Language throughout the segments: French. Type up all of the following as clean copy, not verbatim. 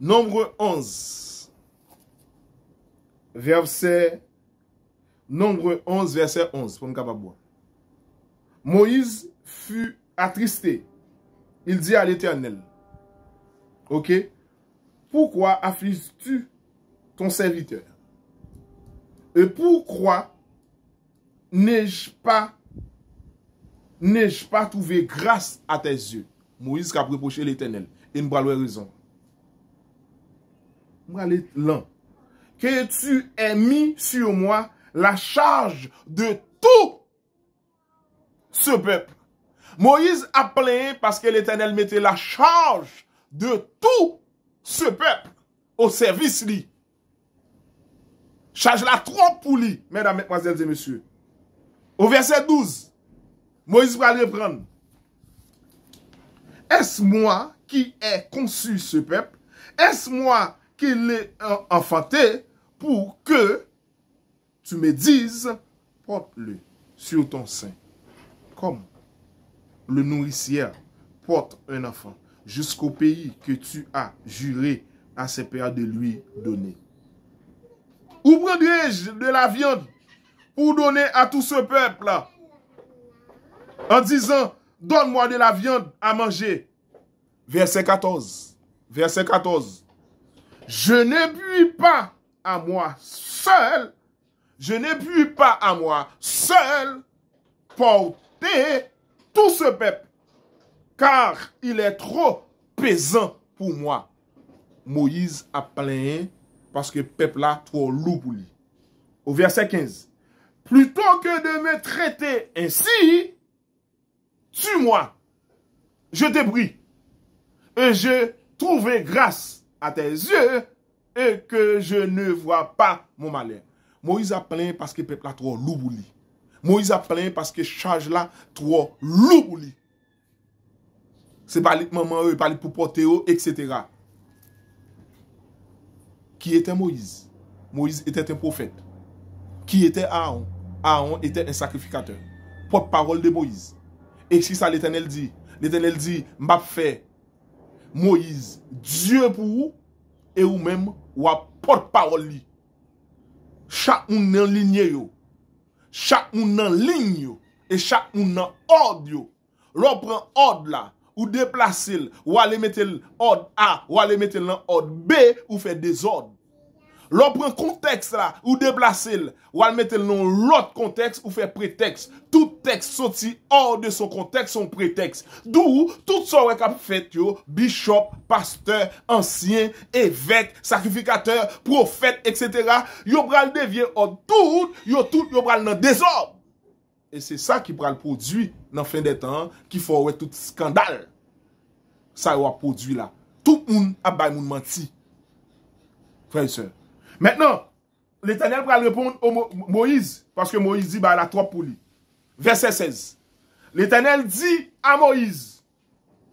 Nombre 11, verset 11, pour me capable. Moïse fut attristé. Il dit à l'Éternel, ok, pourquoi affliges-tu ton serviteur? Et pourquoi n'ai-je pas trouvé grâce à tes yeux? Moïse a reproché l'Éternel. Et nous avons raison. Nous allons là. Que tu aies mis sur moi la charge de tout ce peuple. Moïse a plaint parce que l'Éternel mettait la charge de tout ce peuple au service lui. Charge la trop pour lui, mesdames, mesdemoiselles et messieurs. Au verset 12, Moïse va reprendre. Est-ce moi qui ai conçu ce peuple? Est-ce moi qui l'ai enfanté pour que tu me dises, porte-le sur ton sein, comme le nourricier porte un enfant, jusqu'au pays que tu as juré à ses pères de lui donner. Où prendrai-je de la viande pour donner à tout ce peuple-là, en disant, donne-moi de la viande à manger? Verset 14. Verset 14. Je ne puis pas à moi seul, porter tout ce peuple, car il est trop pesant pour moi. Moïse a plaint parce que le peuple là trop lourd pour lui. Au verset 15. Plutôt que de me traiter ainsi, tue-moi, je te prie, et je trouverai grâce à tes yeux, et que je ne vois pas mon malheur. Moïse a plaint parce que le peuple là trop lourd pour lui. Moïse a plaint parce que charge là trop lourd pour lui. C'est pas les maman, pas les pour porter, etc. Qui était Moïse? Moïse était un prophète. Qui était Aaron? Aaron était un sacrificateur. Porte-parole de Moïse. Et si ça l'Éternel dit, m'a fait Moïse, Dieu pour vous, et ou même, ou à porte-parole li. Chaque moun nan ligne yo. Chaque moun nan ligne yo. Et chaque moun nan ordre yo. L'on prend ordre là, ou déplacer l, ou aller mettre l'ordre A, ou aller mettre l'ordre B, ou faire des ordres. L'on prend contexte là, ou déplacer l, ou aller mettre l'autre contexte, ou faire prétexte. Tout texte sorti hors de son contexte, son prétexte. D'où, tout ça qu'on a fait yo, bishop, pasteur, ancien, évêque, sacrificateur, prophète, etc. Yo pral devient ordre tout, yo pral dans désordre. Et c'est ça qui pral produit dans fin des temps, qui faut tout scandale. Ça y a produit là. Tout le monde a bay moun menti. Frères et sœurs. Maintenant, l'Éternel va répondre à Moïse, parce que Moïse dit, bah, il a trop pour lui. Verset 16. L'Éternel dit à Moïse,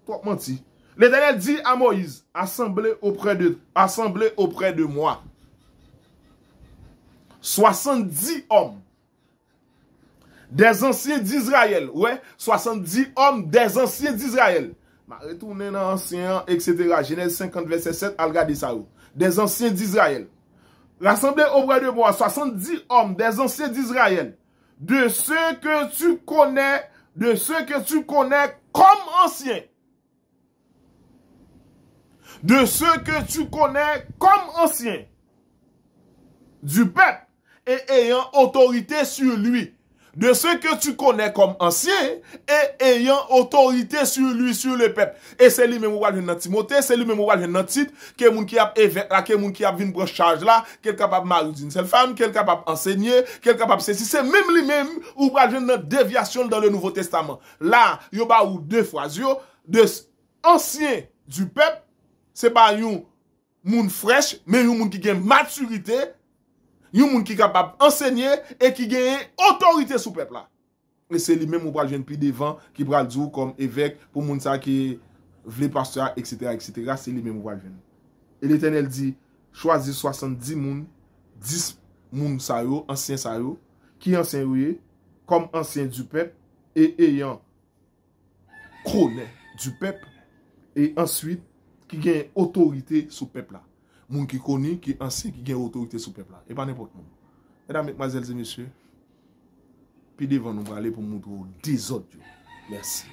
trop menti. L'Éternel dit à Moïse, assemblez auprès de moi 70 hommes, des anciens d'Israël. Ouais, 70 hommes des anciens d'Israël. Retournez dans l'ancien, etc. Genèse 50, verset 7, à regarder ça. Des anciens d'Israël. Rassemblez auprès de moi 70 hommes des anciens d'Israël, de ceux que tu connais comme anciens. De ceux que tu connais comme anciens. Du peuple et ayant autorité sur lui. De ceux que tu connais comme anciens et ayant autorité sur lui, sur le peuple. Et c'est lui-même qui va venir dans Timothée, c'est lui-même qui va venir dans titre, que moun qui a évêque là, que moun qui a venir prendre charge là, qui est capable de marier d'une seule femme, qui est capable d'enseigner, qui est capable de ceci. C'est même lui-même qui va venir dans déviation dans le Nouveau Testament. Là, il y a deux phrases, de anciens du peuple, c'est pas un moun fraîche, mais un moun qui a maturité. Yon moun qui est capable d'enseigner et qui gagne autorité sur le peuple là. Et c'est lui-même qui va venir plus devant, qui va dire comme évêque pour moun ça qui veut pasteur, etc. C'est lui-même qui va venir. Et l'Éternel dit, choisis 70 moun, 10 moun sa yo, anciens sa yo, qui ancien comme ancien du peuple et ayant connaît du peuple et ensuite qui gagne autorité sur le peuple là. Moun qui connaît, qui ancien, qui gagne autorité sur le peuple là. Et pas n'importe qui. Mesdames, mesdemoiselles et messieurs, puis devant nous, on va aller pour montrer des autres. Merci.